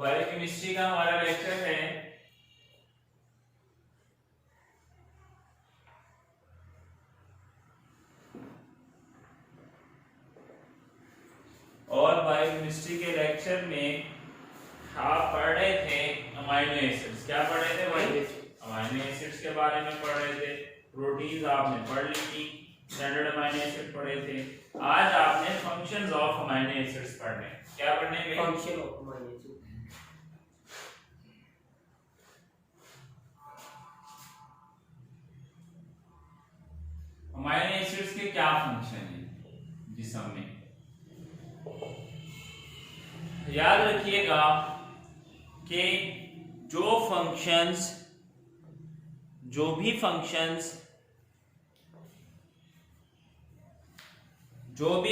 Biochemistry का हमारा lecture है और बायोकेमिस्ट्री के लेक्चर में आप पढ़ रहे थे अमाइनो एसिड्स। क्या पढ़ रहे थे भाई? अमाइनो एसिड्स के बारे में पढ़ रहे थे। प्रोटीन्स आपने पढ़ ली थी, स्टैंडर्ड अमाइनो एसिड पढ़े थे। आज आपने फंक्शंस ऑफ अमाइनो एसिड्स पढ़ने। क्या पढ़ने में? Function of amino acid. Amino acids के क्या फंक्शन है जिस्म में? याद रखिएगा कि जो भी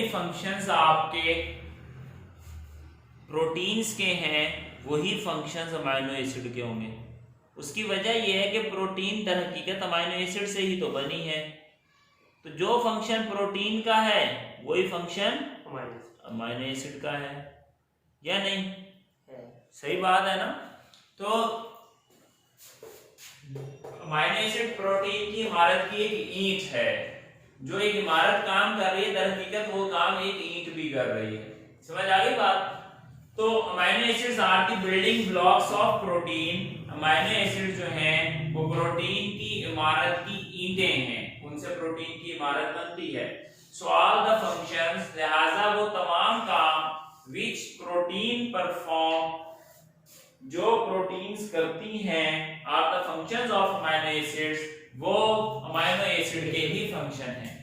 फंक्शंस आपके प्रोटीन्स के हैं वही फंक्शंस अमाइनो एसिड के होंगे। उसकी वजह यह है कि प्रोटीन दर हकीकत अमाइनो एसिड से ही तो बनी है, तो जो फंक्शन प्रोटीन का है वही फंक्शन अमाइनो एसिड का है, या नहीं है? सही बात है ना? तो अमाइनो एसिड प्रोटीन की इमारत की एक ईंट है। जो एक इमारत काम कर रही है दर हकीकत वो काम एक ईंट भी कर रही है। समझ आ गई बात? तो amino acids are the building blocks of protein. Amino acid जो हैं वो प्रोटीन की इमारत की ईंटें हैं, उनसे प्रोटीन की इमारत बनती है। सो ऑल द फंक्शंस, लिहाजा वो तमाम काम विच प्रोटीन परफॉर्म, जो प्रोटीन्स करती हैं, are the functions of amino acids, वो अमाइनो एसिड के ही फंक्शन हैं।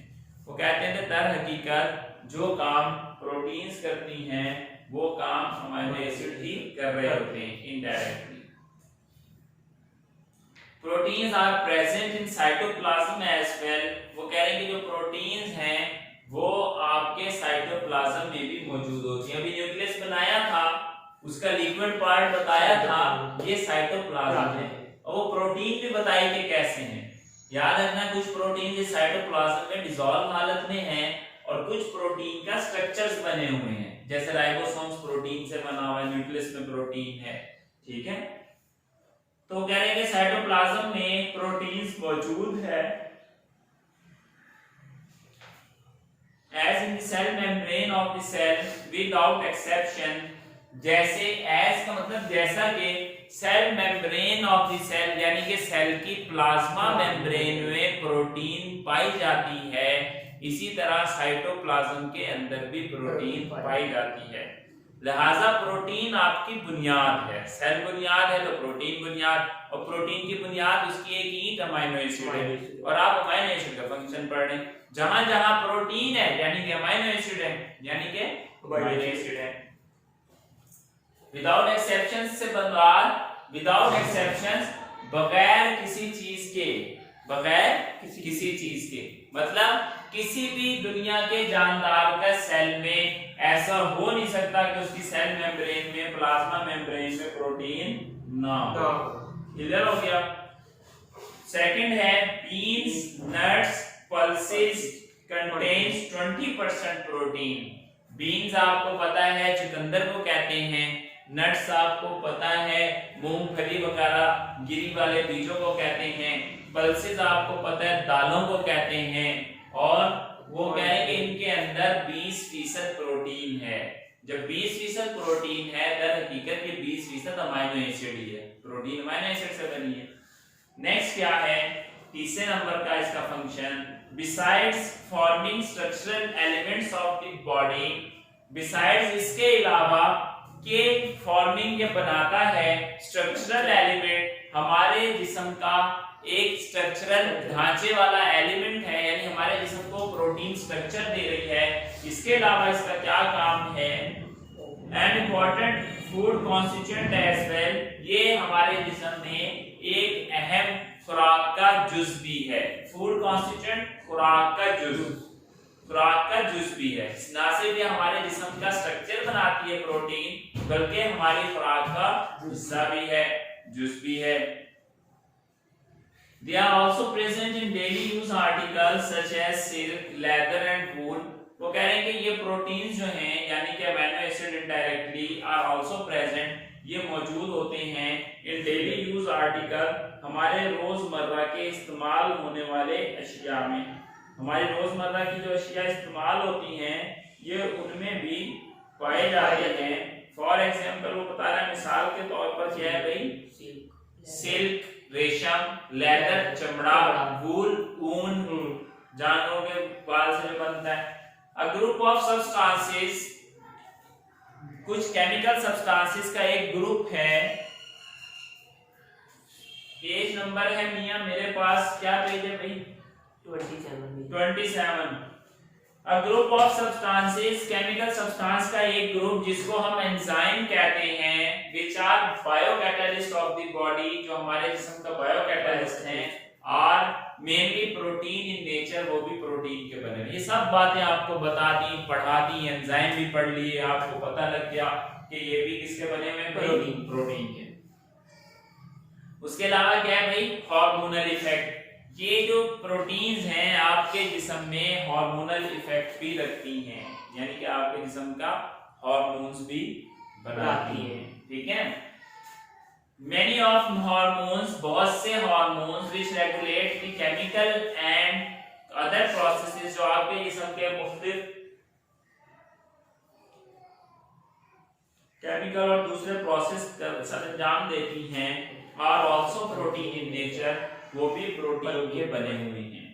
वो कहते हैं दर हकीकत जो काम प्रोटीन्स करती हैं वो काम अमाइनो एसिड ही कर रहे होते हैं indirectly. Proteins are present in cytoplasm as well. वो कह रहे हैं कि जो प्रोटीन्स हैं वो आपके साइटोप्लाज्म में भी मौजूद होती हैं। अभी न्यूक्लियस बनाया था, उसका लिक्विड पार्ट बताया था, ये साइटोप्लाज्म है। और वो प्रोटीन भी बताई कि कैसे हैं। याद रखना, कुछ प्रोटीन जो साइटोप्लाज्म में डिसॉल्व हालत में हैं और कुछ प्रोटीन का स्ट्रक्चर्स बने हुए हैं, जैसे राइबोसोम्स प्रोटीन से बना हुआ है, न्यूक्लियस में प्रोटीन है। ठीक है, तो कह रहे हैं कि साइटोप्लाज्म में प्रोटीन्स मौजूद है। As in the cell membrane of the cell without exception. जैसे एज का मतलब जैसा कि cell membrane of the cell यानी कि सेल की प्लाज्मा मेम्ब्रेन में प्रोटीन पाई जाती है, इसी तरह साइटोप्लाज्म के अंदर भी प्रोटीन पाई जाती है। लिहाजा प्रोटीन आपकी बुनियाद है। सेल बुनियाद है तो प्रोटीन बुनियाद, और प्रोटीन की बुनियाद उसकी एक ईंट अमाइनो एसिड है। और आप अमाइनो एसिड का फंक्शन पढ़ रहे हैं। जहां जहां प्रोटीन है यानी कि अमाइनो एसिड है, यानी कि अमाइनो एसिड है। विदाउट एक्सेप्शंस से बंगाल, विदाउट एक्सेप्शंस, बगैर किसी चीज के, बगैर किसी चीज के मतलब किसी भी दुनिया के जानदार का सेल में ऐसा हो नहीं सकता कि उसकी सेल मेम्ब्रेन में, प्लाज्मा मेम्ब्रेन में प्रोटीन ना हो। क्लियर हो गया? सेकंड है beans, nuts, pulses contains 20% protein. Beans आपको पता है चुकंदर को कहते हैं, नट्स आपको पता है मूंगफली वगैरह गिरी वाले बीजों को कहते हैं, पल्सेस आपको पता है दालों को कहते हैं, और वो कह रहे हैं कि इनके अंदर 20% प्रोटीन है। जब 20% प्रोटीन है दर हकीकत ये 20% अमाइनो एसिड ही है। प्रोटीन अमाइनो एसिड से बनी है। नेक्स्ट क्या है? तीसरे नंबर का इसका function, besides forming structural elements of the body, besides इसके अलावा के फॉर्मिंग ये बनाता है स्ट्रक्चरल एलिमेंट, हमारे जिस्म का एक स्ट्रक्चरल ढांचे वाला एलिमेंट है, यानी हमारे जिस्म को प्रोटीन स्ट्रक्चर दे रही है। इसके अलावा इसका क्या काम है? And important food constituent as well, ये हमारे जिस्म में एक अहम खुराक का जुज भी है। फूड कॉन्स्टिट्यूएंट खुराक का जुज, खुराक का जुज भी है। ना सिर्फ ये हमारे जिस्म का स्ट्रक्चर बनाती है प्रोटीन, बल्कि हमारी खुराक का हिस्सा भी है, जुज भी है। They are also present in daily use articles such as silk, leather and wool. वो कह रहे हैं कि ये प्रोटीन्स जो हैं यानी कि amino acid indirectly are also present ये मौजूद होते हैं इन डेली यूज आर्टिकल, हमारे रोजमर्रा के इस्तेमाल होने वाले अशिया में। हमारी रोजमर्रा की जो अशिया इस्तेमाल होती हैं ये उनमें भी पाए जाते हैं। फॉर एग्जाम्पल वो बता रहा है, मिसाल के तौर पर क्या है भाई, सिल्क रेशम, लेदर चमड़ा, वूल ऊन, जानवरों के बाल से जो बनता है। अ ग्रुप ऑफ सब्सटेंसेस, कुछ केमिकल सब्सटेंसेस का एक ग्रुप है। पेज नंबर है मियां मेरे पास, क्या पेज है भाई, 27। A group of substances, chemical substance का एक ग्रुप जिसको हम एंजाइम कहते हैं, which are biocatalyst of the body, जो हमारे जिस्म का बायोकैटालिस्ट हैं, और मेनली प्रोटीन इन नेचर, वो भी प्रोटीन के बने। ये सब बातें आपको बता दी, पढ़ा दी, एंजाइम भी पढ़ लिए, आपको पता लग गया कि ये भी किसके बने हुए हैं, प्रोटीन के। उसके अलावा क्या है भाई, हार्मोनल इफेक्ट। ये जो प्रोटीन्स हैं आपके जिस्म में हार्मोनल इफेक्ट भी रखती हैं, यानी कि आपके जिस्म का हार्मोन्स भी बनाती हैं, ठीक है। Many of hormones, बहुत से hormones which regulate the chemical and other processes, जो आपके जिस्म के मुख्तलिफ केमिकल और दूसरे प्रोसेस का सरंजाम देती हैं, are also protein in nature, वो भी प्रोटीन के बने हुए हैं।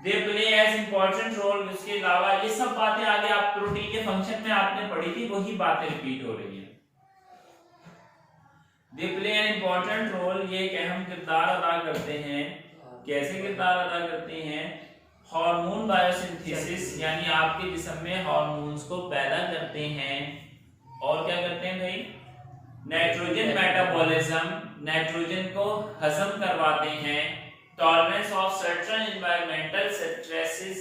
They play as important role। इसके अलावा ये सब बातें आगे आप प्रोटीन के फंक्शन में आपने पढ़ी थी, वही बातें रिपीट हो रही हैं। They play an important role, ये एक अहम किरदार अदा करते हैं। कैसे किरदार अदा करते हैं, हार्मोन बायोसिंथेसिस, यानी आपके जिस्म में हार्मोन्स को पैदा करते हैं, और क्या करते हैं भाई, नाइट्रोजन मेटाबॉलिज्म, नाइट्रोजन को हजम करवाते हैं। Tolerance of certain environmental stresses,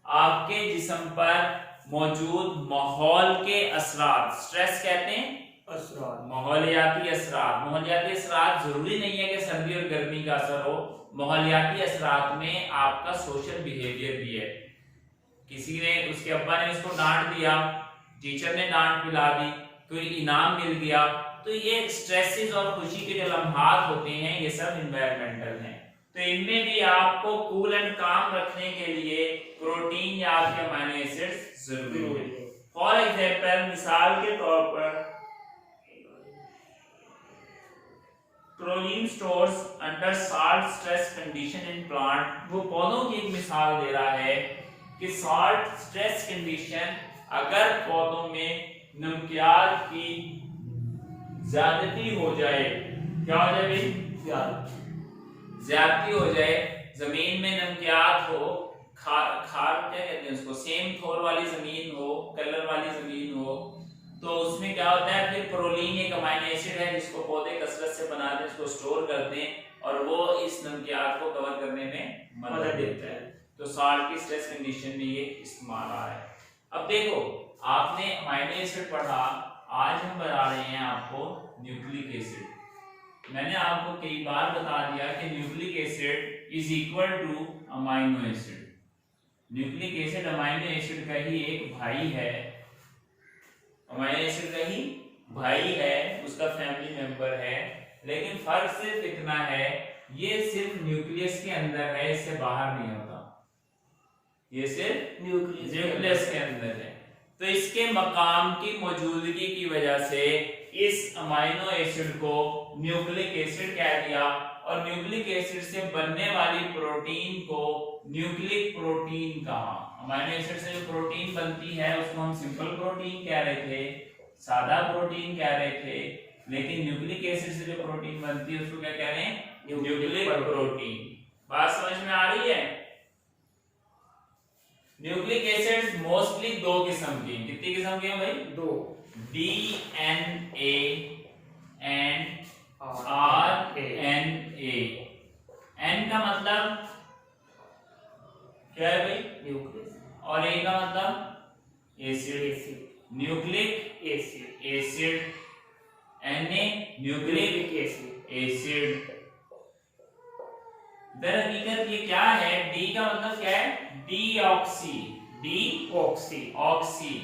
आपके जिस्म पर मौजूद माहौल के असरात, स्ट्रेस कहते हैं माहौलियाती असरात। माहौलियाती असरात जरूरी नहीं है कि सर्दी और गर्मी का असर हो, माहौलियाती असरात में आपका सोशल बिहेवियर भी है। किसी ने, उसके अब्बा ने उसको डांट दिया, टीचर ने डांट पिला दी, कोई इनाम मिल गया, तो ये स्ट्रेसेस और खुशी के जो लम्हात होते हैं ये सब एनवायरमेंटल हैं। तो इनमें भी आपको कूल एंड काम रखने के लिए प्रोटीन या आपके अमीनो एसिड्स जरूरी है। फॉर एग्जांपल, मिसाल के तौर पर proline stores under salt stress condition in plant, वो पौधों की एक मिसाल दे रहा है कि साल्ट स्ट्रेस कंडीशन, अगर पौधों में नमकियात की ज्यादती हो जाए, क्या हो जाए भाई, ज्यादती हो जाए, जमीन में नमकियात हो, खार क्या कहते हैं उसको, सेम थोर वाली जमीन हो, कलर वाली जमीन हो, तो उसमें क्या होता है, फिर प्रोलीन एक अमीनो एसिड है जिसको पौधे कसरत से बनाते हैं, उसको स्टोर करते हैं, और वो इस नमकियात को कवर करने में मदद देता है। तो साल्ट की स्ट्रेस कंडीशन में ये इस्तेमाल आ रहा है। अब देखो, आपने अमीनो एसिड पढ़ा, आज हम बता रहे हैं आपको न्यूक्लिक एसिड। मैंने आपको कई बार बता दिया कि nucleic acid is equal to amino acid. Nucleic acid amino acid का ही एक भाई है, अमीनो एसिड का ही भाई है, उसका फैमिली मेंबर है, लेकिन फर्क सिर्फ इतना है, ये सिर्फ न्यूक्लियस के अंदर है, इससे बाहर नहीं होता, ये सिर्फ न्यूक्लियस के अंदर है। तो इसके मकाम की मौजूदगी की वजह से इस अमीनो एसिड को न्यूक्लिक एसिड कह दिया, और न्यूक्लिक एसिड से बनने वाली प्रोटीन को न्यूक्लिक प्रोटीन कहा। अमीनो एसिड से जो प्रोटीन बनती है उसको हम सिंपल प्रोटीन कह रहे थे, सादा प्रोटीन कह रहे थे, लेकिन न्यूक्लिक एसिड से जो प्रोटीन बनती है उसको क्या कह रहे हैं, न्यूक्लिक प्रोटीन। बात समझ में आ रही है? न्यूक्लिक एसिड्स मोस्टली दो किस्म के, कितनी किस्म के हैं भाई, दो, DNA एंड RNA। N का मतलब क्या है भाई, न्यूक्लियस, और A का मतलब acid, nucleic acid, Na nucleic acid. दरअसल ये क्या है, D का मतलब क्या है, deoxy, oxy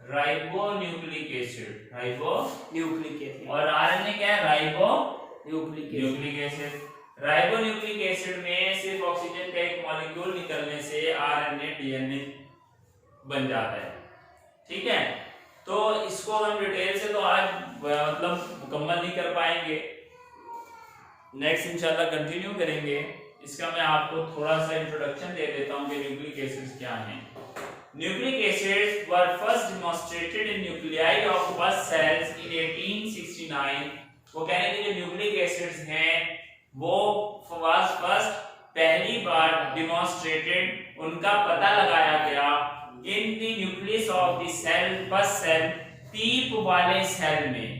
ribonucleic acid, ribonucleic acid. और आरएनए क्या है? Ribonucleic acid. राइबोन्यूक्लिक एसिड में सिर्फ ऑक्सीजन का एक मॉलिक्यूल निकलने से आरएनए डीएनए बन जाता है। ठीक है, तो इसको हम डिटेल से तो आज मतलब मुकम्मल नहीं कर पाएंगे, नेक्स्ट इंशाल्लाह कंटिन्यू करेंगे। इसका मैं आपको थोड़ा सा इंट्रोडक्शन दे देता हूं कि न्यूक्लिक एसिड्स क्या हैं। Nucleic acids were first demonstrated in nuclei of first cells in 1869। वो कहने के जो न्यूक्लिक एसिड्स हैं वो फर्स्ट पहली बार डेमोंस्ट्रेटेड, उनका पता लगाया गया in the nucleus of the cell, first cell, पीप वाले सेल में।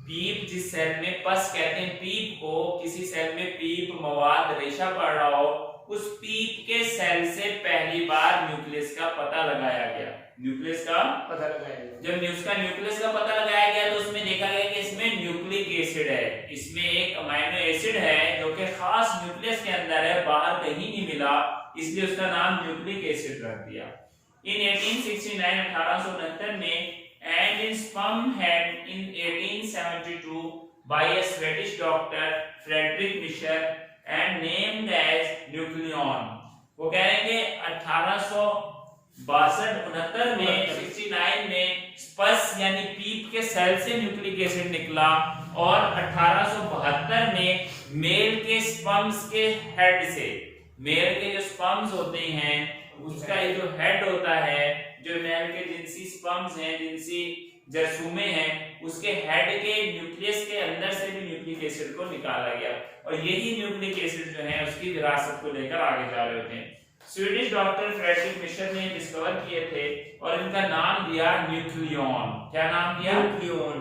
पीप जिस सेल में पस कहते हैं पीप को, किसी सेल में पीप मवाद रेशा पड़ रहा हो, उस पीप के सेल से पहली बार न्यूक्लियस का पता लगाया गया। न्यूक्लियस का पता लगाया गया। जब न्यूक्लियस का पता लगाया गया तो उसमें देखा गया कि इसमें न्यूक्लिक एसिड है, इसमें एक अमीनो एसिड है जो कि खास न्यूक्लियस के अंदर है, बाहर कहीं नहीं मिला, इसलिए उसका नाम न्यूक्लिक एसिड रख दिया। इन 1869 1869 में and in spermhead in 1872 by a Swedish doctor Frederick Mischer and named as nucleon। वो कह रहे हैं कि 1862-69 में 69 में स्पर्स यानी पीप के सेल से न्यूक्लिक एसिड निकला, और 1872 में मेल के स्पर्म्स के हेड से, मेल के जो स्पर्म्स होते हैं उसका ये जो हेड होता है, जो मेल के जिनसी स्पर्म्स हैं, जिनसी जरसूमे हैं, उसके हेड के न्यूक्लियस के अंदर से भी न्यूक्लिक एसिड को निकाला गया, और यही न्यूक्लिक एसिड जो है उसकी विरासत को लेकर आगे जा रहे होते हैं। स्वीडिश डॉक्टर फ्रेडरिक मिशर ने डिस्कवर किए थे और इनका नाम दिया न्यूक्लियन। क्या नाम दिया? Nucleon.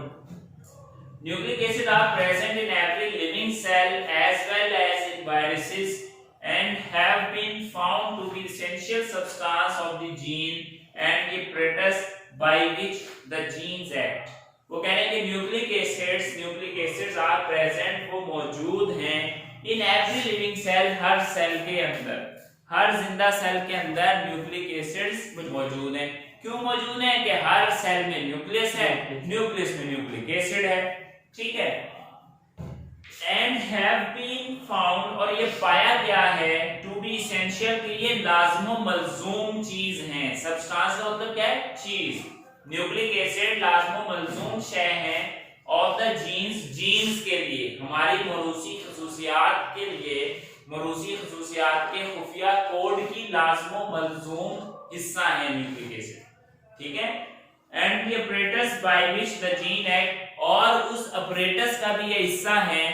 Nucleic acid are present in every living cell as well as in viruses and have been found to be essential substance of the gene and the apparatus by which the genes act। वो कह रहे हैं कि nucleic acids are present, वो मौजूद हैं in every living cell, हर cell के अंदर, हर जिंदा सेल के अंदर न्यूक्लिक एसिड्स मौजूद हैं। क्यों मौजूद हैं? कि हर सेल में न्यूक्लियस है, न्यूक्लियस में न्यूक्लिक एसिड है। ठीक है, and have been found, और ये पाया गया है to be essential, कि ये लाज़िम मलज़ूम चीज है। सब्सटेंस का मतलब क्या है? चीज। न्यूक्लिक एसिड लाज़िम मलज़ूम शय है ऑफ द जीन्स के लिए, हमारी मौरूसी खसूसियात के लिए, मौरूसी खसूसियात के खुफिया कोड की लाज़िम मलज़ूम हिस्सा है न्यूक्लिक एसिड। ठीक है, and the apparatus by which the gene act, और उस apparatus का भी ये हिस्सा है,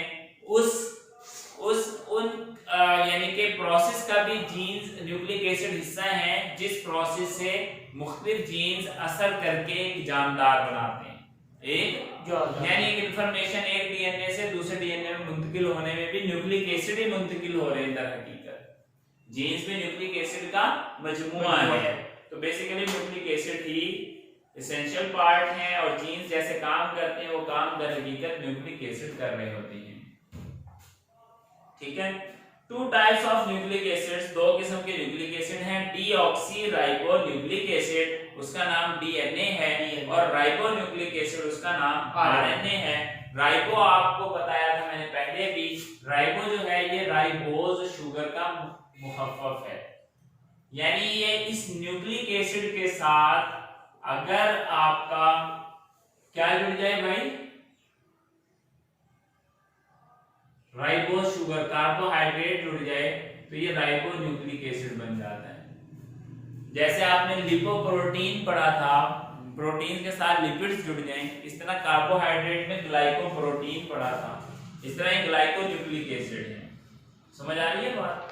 यानी कि प्रोसेस का भी जीन्स न्यूक्लिक एसिड हिस्सा है, जिस प्रोसेस से मुख्तलिफ जीन्स असर करके एक जानदार बनाते हैं। यानी एक इंफॉर्मेशन एक डीएनए से दूसरे डीएनए में मुंतकिल होने में भी न्यूक्लिक एसिड ही मुंतकिल हो रहे हैं। दर हकीकत जीन्स में न्यूक्लिक एसिड का मजमुआ है, तो बेसिकली न्यूक्लिक एसिड ही एसेंशियल पार्ट है, और जीन्स जैसे काम करते हैं वो काम दर हकीकत न्यूक्लिक एसिड कर रहे होते हैं। ठीक है, two types of nucleic acids, दो किस्म के न्यूक्लिक एसिड हैं, डीऑक्सी राइबो न्यूक्लिक एसिड, उसका नाम डीएनए है, और राइबो न्यूक्लिक एसिड, उसका नाम आरएनए है। राइबो आपको बताया था मैंने पहले भी, राइबो जो है ये राइबोज शुगर का मुखफ़फ़ है, यानी ये इस न्यूक्लिक एसिड के साथ अगर आपका क्या जुड़ जाए भाई, राइबोज शुगर, कार्बोहाइड्रेट जुड़ जाए तो ये राइबो न्यूक्लिक एसिड बन जाता है। जैसे आपने लिपोप्रोटीन पढ़ा था, प्रोटीन के साथ लिपिड्स जुड़ जाएं, इस तरह कार्बोहाइड्रेट में ग्लाइकोप्रोटीन पढ़ा था, इस तरह ये ग्लाइको न्यूक्लिक एसिड है। समझ आ रही है बात?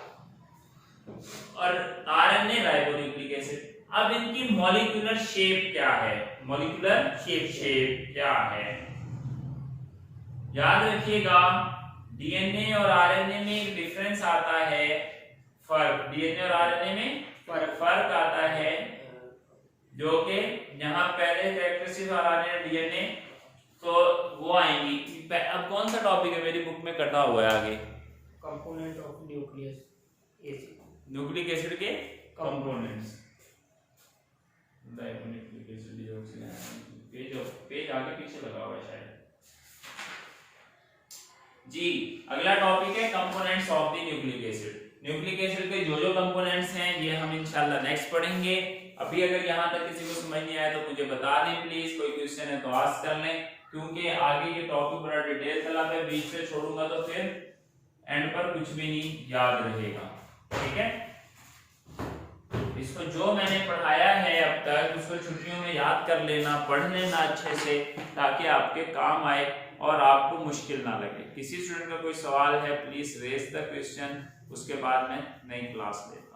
और आरएनए राइबो न्यूक्लिक एसिड। अब इनकी मॉलिक्यूलर शेप क्या है? मॉलिक्यूलर शेप क्या है? याद रखिएगा, डीएनए और आरएनए में एक डिफरेंस आता है, फर्क, डीएनए और आरएनए में फर्क आता है, जो कि यहाँ पहले कैरेक्टरिस्टिक्स और आरएनए डीएनए तो वो आएंगी। अब कौन सा टॉपिक है मेरी बुक में कटा हुआ है आगे? Component of nucleus acid, nucleic acid के कंपोनेंट्स। न्यूक्लिक एसिड पेज आगे पीछे लगा हुआ है शायद। जी अगला टॉपिक है components of the nucleic acid. Nucleic acid के जो कंपोनेंट्स हैं ये हम इंशाल्लाह नेक्स्ट पढ़ेंगे। अभी अगर यहाँ तक किसी को समझ नहीं आया तो मुझे बता दें प्लीज, कोई क्वेश्चन है तो आस्क कर लें, क्योंकि आगे ये टॉपिक बड़ा डिटेल तलब है, बीच में छोड़ूंगा तो फिर एंड पर कुछ भी नहीं याद रहेगा। ठीक है, इसको जो मैंने पढ़ाया है अब तक उसको छुट्टियों में याद कर लेना, पढ़ लेना अच्छे से, ताकि आपके काम आए और आपको मुश्किल ना लगे। किसी स्टूडेंट का कोई सवाल है प्लीज रेज द क्वेश्चन, उसके बाद मैं नई क्लास लेता हूं।